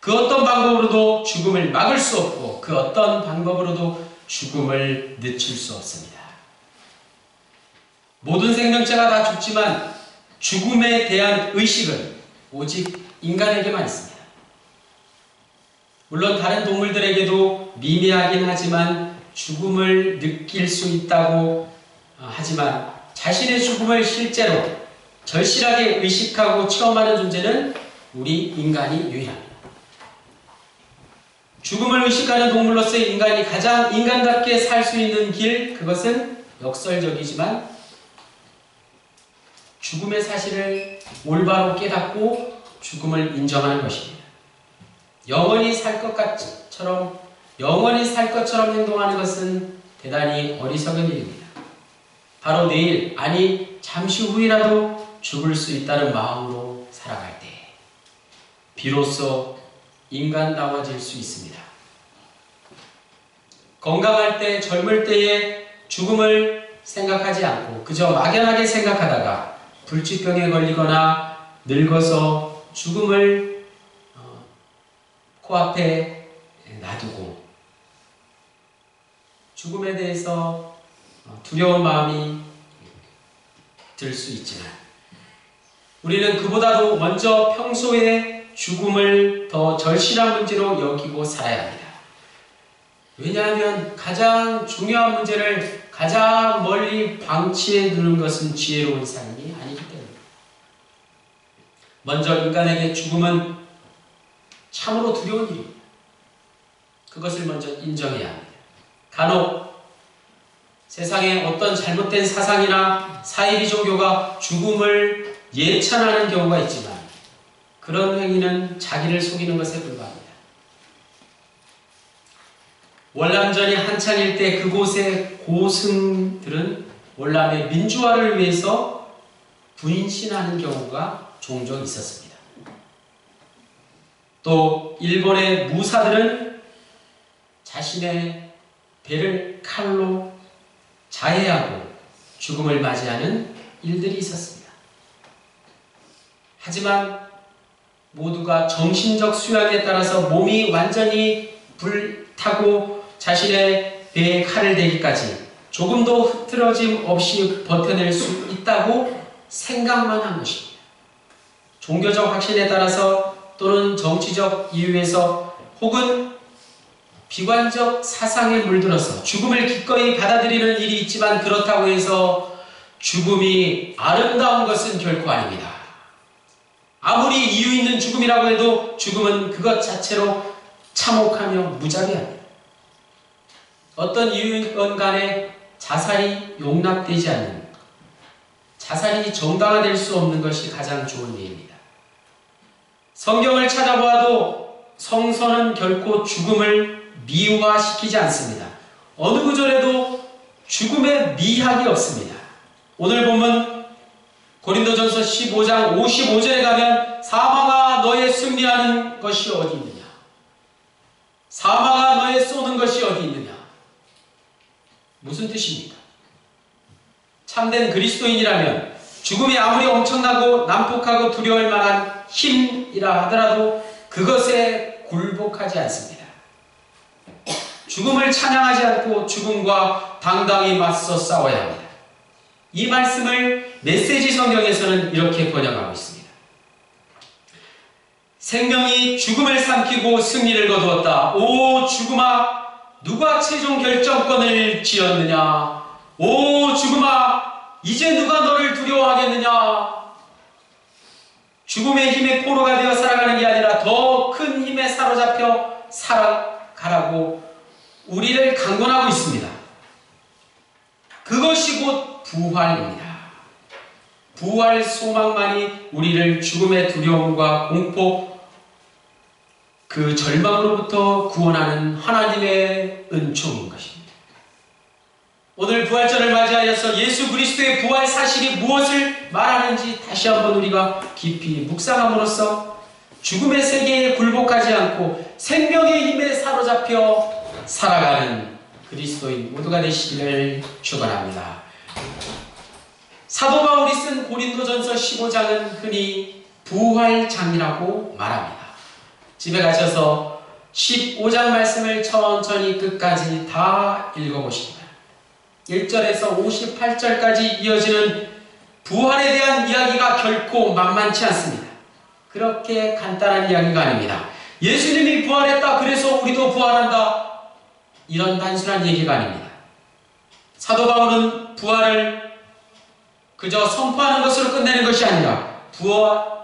그 어떤 방법으로도 죽음을 막을 수 없고 그 어떤 방법으로도 죽음을 늦출 수 없습니다. 모든 생명체가 다 죽지만 죽음에 대한 의식은 오직 인간에게만 있습니다. 물론 다른 동물들에게도 미미하긴 하지만 죽음을 느낄 수 있다고 하지만 자신의 죽음을 실제로 절실하게 의식하고 체험하는 존재는 우리 인간이 유일합니다. 죽음을 의식하는 동물로서의 인간이 가장 인간답게 살 수 있는 길, 그것은 역설적이지만 죽음의 사실을 올바로 깨닫고 죽음을 인정하는 것입니다. 영원히 살 것처럼 행동하는 것은 대단히 어리석은 일입니다. 바로 내일, 아니 잠시 후이라도 죽을 수 있다는 마음으로 살아갈 때 비로소 인간다워질 수 있습니다. 건강할 때, 젊을 때에 죽음을 생각하지 않고 그저 막연하게 생각하다가 불치병에 걸리거나 늙어서 죽음을 코앞에 놔두고 죽음에 대해서 두려운 마음이 들 수 있지만 우리는 그보다도 먼저 평소에 죽음을 더 절실한 문제로 여기고 살아야 합니다. 왜냐하면 가장 중요한 문제를 가장 멀리 방치해 두는 것은 지혜로운 삶이 아니기 때문입니다. 먼저 인간에게 죽음은 참으로 두려운 일입니다. 그것을 먼저 인정해야 합니다. 간혹 세상에 어떤 잘못된 사상이나 사이비 종교가 죽음을 예찬하는 경우가 있지만 그런 행위는 자기를 속이는 것에 불과합니다. 월남전이 한창일 때 그곳의 고승들은 월남의 민주화를 위해서 분신하는 경우가 종종 있었습니다. 또 일본의 무사들은 자신의 배를 칼로 자해하고 죽음을 맞이하는 일들이 있었습니다. 하지만 모두가 정신적 수양에 따라서 몸이 완전히 불타고 자신의 배에 칼을 대기까지 조금도 흐트러짐 없이 버텨낼 수 있다고 생각만 한 것입니다. 종교적 확신에 따라서 또는 정치적 이유에서 혹은 비관적 사상에 물들어서 죽음을 기꺼이 받아들이는 일이 있지만 그렇다고 해서 죽음이 아름다운 것은 결코 아닙니다. 아무리 이유 있는 죽음이라고 해도 죽음은 그것 자체로 참혹하며 무자비합니다. 어떤 이유건 간에 자살이 용납되지 않는, 자살이 정당화될 수 없는 것이 가장 좋은 예입니다. 성경을 찾아보아도 성서는 결코 죽음을 미화시키지 않습니다. 어느 구절에도 죽음의 미학이 없습니다. 오늘 본문 고린도전서 15장 55절에 가면 사망아 너의 승리하는 것이 어디 있느냐? 사망아 너의 쏘는 것이 어디 있느냐? 무슨 뜻입니까? 참된 그리스도인이라면 죽음이 아무리 엄청나고 난폭하고 두려울 만한 힘이라 하더라도 그것에 굴복하지 않습니다. 죽음을 찬양하지 않고 죽음과 당당히 맞서 싸워야 합니다. 이 말씀을 메시지 성경에서는 이렇게 번역하고 있습니다. 생명이 죽음을 삼키고 승리를 거두었다. 오 죽음아 누가 최종 결정권을 쥐었느냐? 오 죽음아 이제 누가 너를 두려워하겠느냐? 죽음의 힘의 포로가 되어 살아가는 게 아니라 더 큰 힘에 사로잡혀 살아가라고 우리를 강권하고 있습니다. 그것이 곧 부활입니다. 부활 소망만이 우리를 죽음의 두려움과 공포, 그 절망으로부터 구원하는 하나님의 은총인 것입니다. 오늘 부활절을 맞이하여서 예수 그리스도의 부활 사실이 무엇을 말하는지 다시 한번 우리가 깊이 묵상함으로써 죽음의 세계에 굴복하지 않고 생명의 힘에 사로잡혀 살아가는 그리스도인 모두가 되시기를 축원합니다. 사도 바울이 쓴 고린도전서 15장은 흔히 부활장이라고 말합니다. 집에 가셔서 15장 말씀을 천천히 끝까지 다 읽어보시기 바랍니다. 1절에서 58절까지 이어지는 부활에 대한 이야기가 결코 만만치 않습니다. 그렇게 간단한 이야기가 아닙니다. 예수님이 부활했다, 그래서 우리도 부활한다, 이런 단순한 얘기가 아닙니다. 사도 바울은 부활을 그저 선포하는 것으로 끝내는 것이 아니라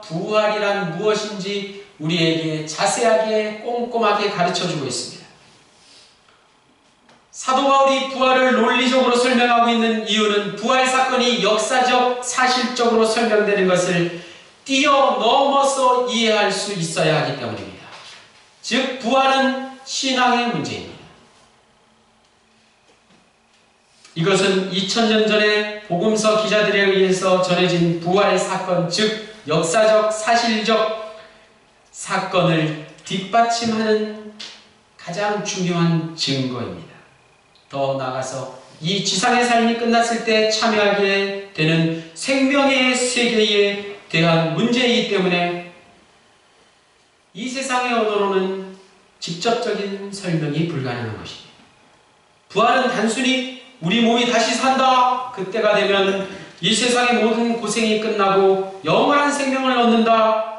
부활이란 무엇인지 우리에게 자세하게 꼼꼼하게 가르쳐주고 있습니다. 사도 바울이 부활을 논리적으로 설명하고 있는 이유는 부활 사건이 역사적, 사실적으로 설명되는 것을 뛰어넘어서 이해할 수 있어야 하기 때문입니다. 즉, 부활은 신앙의 문제입니다. 이것은 2000년 전에 복음서 기자들에 의해서 전해진 부활 사건, 즉 역사적, 사실적 사건을 뒷받침하는 가장 중요한 증거입니다. 더 나아가서 이 지상의 삶이 끝났을 때 참여하게 되는 생명의 세계에 대한 문제이기 때문에 이 세상의 언어로는 직접적인 설명이 불가능한 것입니다. 부활은 단순히 우리 몸이 다시 산다, 그때가 되면 이 세상의 모든 고생이 끝나고 영원한 생명을 얻는다,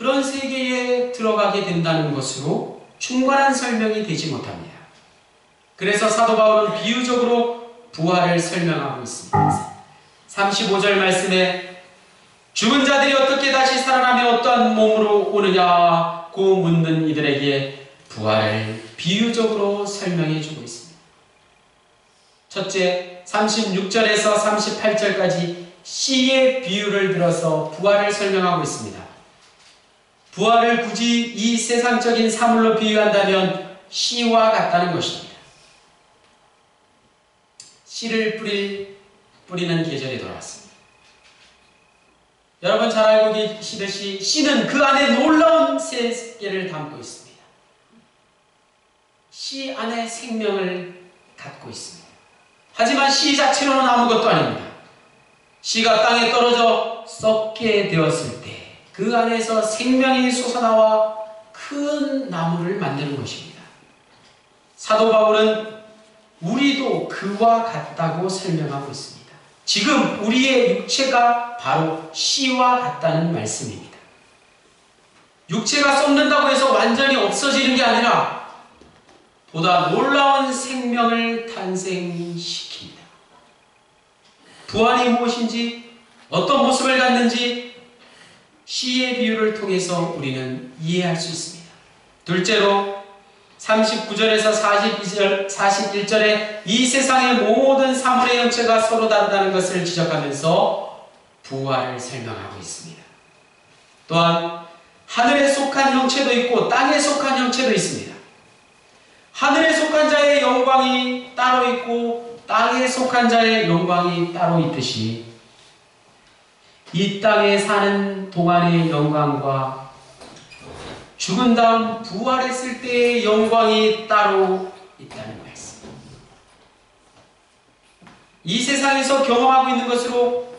그런 세계에 들어가게 된다는 것으로 충분한 설명이 되지 못합니다. 그래서 사도 바울은 비유적으로 부활을 설명하고 있습니다. 35절 말씀에 죽은 자들이 어떻게 다시 살아나며 어떠한 몸으로 오느냐고 묻는 이들에게 부활을 비유적으로 설명해 주고 있습니다. 첫째, 36절에서 38절까지 씨의 비유를 들어서 부활을 설명하고 있습니다. 부활을 굳이 이 세상적인 사물로 비유한다면 씨와 같다는 것입니다. 씨를 뿌리는 계절이 돌아왔습니다. 여러분 잘 알고 계시듯이 씨는 그 안에 놀라운 세계를 담고 있습니다. 씨 안에 생명을 갖고 있습니다. 하지만 씨 자체로는 아무것도 아닙니다. 씨가 땅에 떨어져 썩게 되었을 때 그 안에서 생명이 솟아나와 큰 나무를 만드는 것입니다. 사도 바울은 우리도 그와 같다고 설명하고 있습니다. 지금 우리의 육체가 바로 씨와 같다는 말씀입니다. 육체가 썩는다고 해서 완전히 없어지는 게 아니라 보다 놀라운 생명을 탄생시킵니다. 부활이 무엇인지, 어떤 모습을 갖는지 씨의 비유를 통해서 우리는 이해할 수 있습니다. 둘째로 39절에서 41절에 이 세상의 모든 사물의 형체가 서로 다르다는 것을 지적하면서 부활을 설명하고 있습니다. 또한 하늘에 속한 형체도 있고 땅에 속한 형체도 있습니다. 하늘에 속한 자의 영광이 따로 있고 땅에 속한 자의 영광이 따로 있듯이 이 땅에 사는 동안의 영광과 죽은 다음 부활했을 때의 영광이 따로 있다는 말씀. 이 세상에서 경험하고 있는 것으로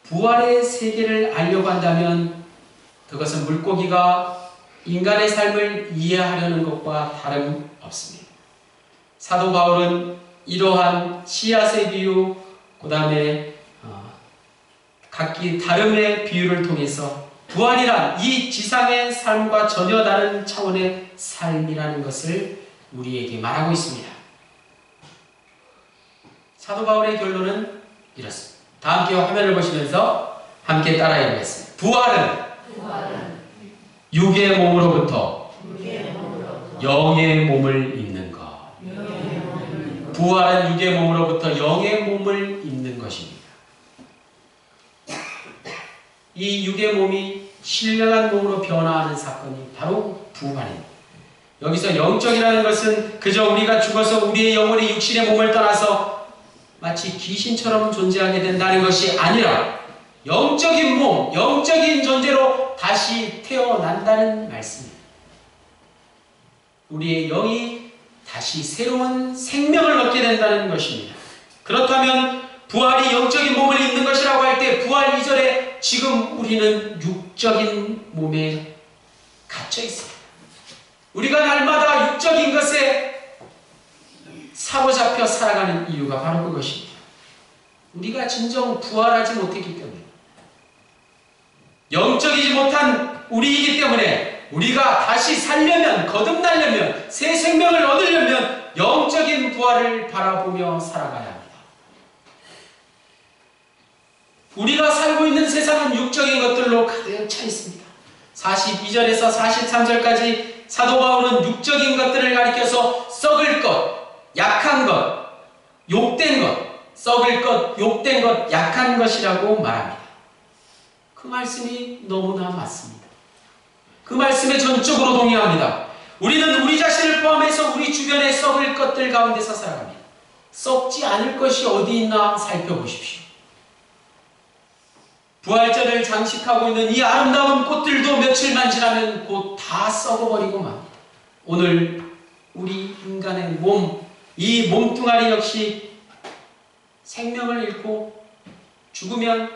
부활의 세계를 알려고 한다면 그것은 물고기가 인간의 삶을 이해하려는 것과 다름없습니다. 사도 바울은 이러한 씨앗의 비유, 그 다음에 각기 다름의 비유를 통해서 부활이란 이 지상의 삶과 전혀 다른 차원의 삶이라는 것을 우리에게 말하고 있습니다. 사도 바울의 결론은 이렇습니다. 다 함께 화면을 보시면서 함께 따라 읽겠습니다. 부활은 육의 몸으로부터 영의 몸을 입는 것. 부활은 육의 몸으로부터 영의 몸을 입는 것입니다. 이 육의 몸이 신령한 몸으로 변화하는 사건이 바로 부활입니다. 여기서 영적이라는 것은 그저 우리가 죽어서 우리의 영혼이 육신의 몸을 떠나서 마치 귀신처럼 존재하게 된다는 것이 아니라 영적인 몸, 영적인 존재로 다시 태어난다는 말씀입니다. 우리의 영이 다시 새로운 생명을 얻게 된다는 것입니다. 그렇다면 부활이 영적인 몸을 입는 것이라고 할 때 부활 이전에 지금 우리는 육적인 몸에 갇혀 있습니다. 우리가 날마다 육적인 것에 사로잡혀 살아가는 이유가 바로 그것입니다. 우리가 진정 부활하지 못했기 때문에, 영적이지 못한 우리이기 때문에, 우리가 다시 살려면, 거듭나려면, 새 생명을 얻으려면 영적인 부활을 바라보며 살아가야 합니다. 우리가 살고 있는 세상은 육적인 것들로 가득 차 있습니다. 42절에서 43절까지 사도 바울은 육적인 것들을 가리켜서 썩을 것, 약한 것, 욕된 것, 썩을 것, 욕된 것, 약한 것이라고 말합니다. 그 말씀이 너무나 맞습니다. 그 말씀에 전적으로 동의합니다. 우리는 우리 자신을 포함해서 우리 주변의 썩을 것들 가운데서 살아갑니다. 썩지 않을 것이 어디 있나 살펴보십시오. 부활절을 장식하고 있는 이 아름다운 꽃들도 며칠만 지나면 곧 다 썩어버리고 맙니다. 오늘 우리 인간의 몸, 이 몸뚱아리 역시 생명을 잃고 죽으면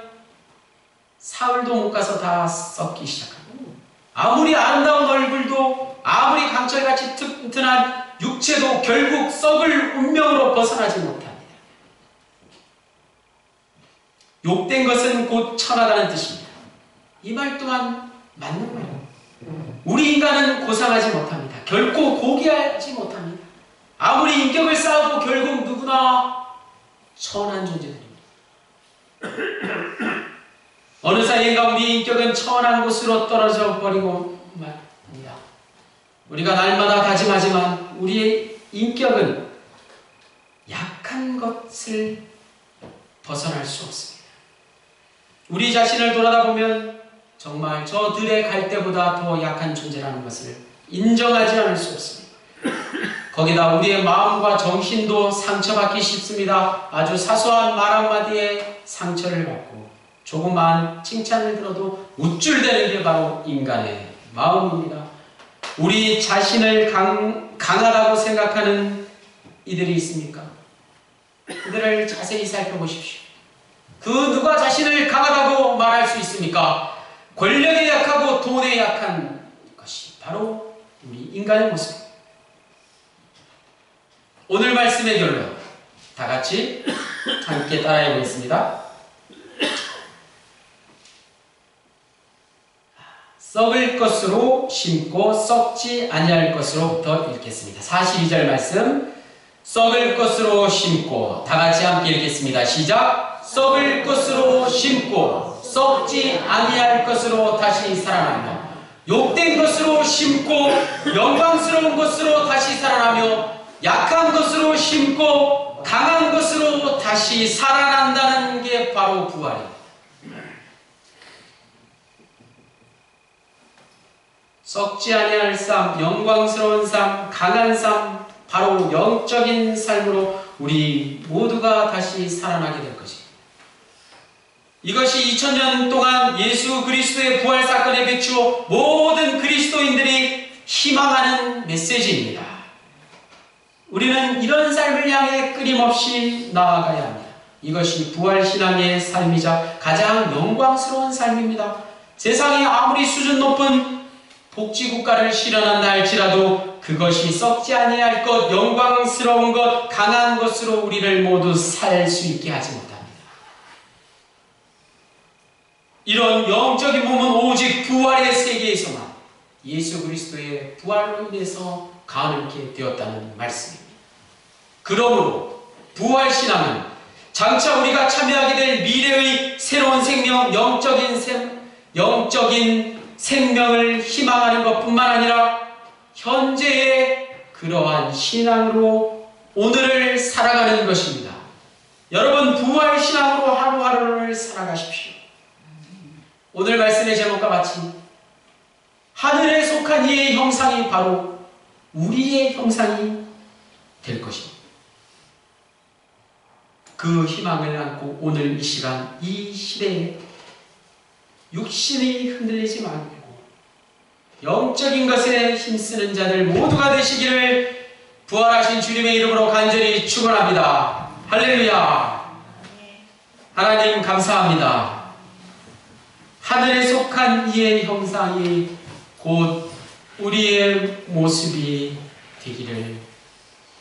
사흘도 못 가서 다 썩기 시작합니다. 아무리 아름다운 얼굴도, 아무리 강철같이 튼튼한 육체도 결국 썩을 운명으로 벗어나지 못합니다. 욕된 것은 곧 천하다는 뜻입니다. 이 말 또한 맞는 말입니다. 우리 인간은 고상하지 못합니다. 결코 고귀하지 못합니다. 아무리 인격을 쌓아도 결국 누구나 천한 존재들입니다. 어느 사이인가 우리 인격은 천한 곳으로 떨어져 버리고 맙니다. 우리가 날마다 다짐하지만 우리의 인격은 약한 것을 벗어날 수 없습니다. 우리 자신을 돌아다보면 정말 저들의 갈대보다 더 약한 존재라는 것을 인정하지 않을 수 없습니다. 거기다 우리의 마음과 정신도 상처받기 쉽습니다. 아주 사소한 말 한마디에 상처를 받고 조그마한 칭찬을 들어도 우쭐대는 게 바로 인간의 마음입니다. 우리 자신을 강하다고 생각하는 이들이 있습니까? 그들을 자세히 살펴보십시오. 그 누가 자신을 강하다고 말할 수 있습니까? 권력에 약하고 돈에 약한 것이 바로 우리 인간의 모습입니다. 오늘 말씀의 결론, 다 같이 함께 따라해 보겠습니다. 썩을 것으로 심고 썩지 아니할 것으로부터 읽겠습니다. 42절 말씀, 썩을 것으로 심고, 다 같이 함께 읽겠습니다. 시작. 썩을 것으로 심고 썩지 아니할 것으로 다시 살아나며, 욕된 것으로 심고 영광스러운 것으로 다시 살아나며, 약한 것으로 심고 강한 것으로 다시 살아난다는 게 바로 부활입니다. 썩지 아니할 삶, 영광스러운 삶, 강한 삶, 바로 영적인 삶으로 우리 모두가 다시 살아나게 될 것입니다. 이것이 2000년 동안 예수 그리스도의 부활 사건에 비추어 모든 그리스도인들이 희망하는 메시지입니다. 우리는 이런 삶을 향해 끊임없이 나아가야 합니다. 이것이 부활신앙의 삶이자 가장 영광스러운 삶입니다. 세상에 아무리 수준 높은 복지국가를 실현한다 할지라도 그것이 썩지 아니할 것, 영광스러운 것, 강한 것으로 우리를 모두 살 수 있게 하지 못합니다. 이런 영적인 몸은 오직 부활의 세계에서만 예수 그리스도의 부활로 인해서 가능하게 되었다는 말씀입니다. 그러므로 부활신앙은 장차 우리가 참여하게 될 미래의 새로운 생명, 영적인 생명을 희망하는 것뿐만 아니라 현재의 그러한 신앙으로 오늘을 살아가는 것입니다. 여러분, 부활신앙으로 하루하루를 살아가십시오. 오늘 말씀의 제목과 같이 하늘에 속한 이의 형상이 바로 우리의 형상이 될 것입니다. 그 희망을 안고 오늘 이 시간, 이 시대에 육신이 흔들리지 말고 영적인 것에 힘쓰는 자들 모두가 되시기를 부활하신 주님의 이름으로 간절히 축원합니다. 할렐루야. 하나님 감사합니다. 하늘에 속한 이의 형상이 곧 우리의 모습이 되기를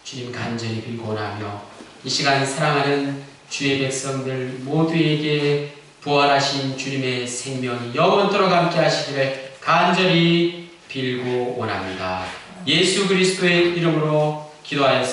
주님 간절히 빌고 원하며 이 시간 사랑하는 주의 백성들 모두에게 부활하신 주님의 생명이 영원토록 함께 하시기를 간절히 빌고 원합니다. 예수 그리스도의 이름으로 기도하였습니다.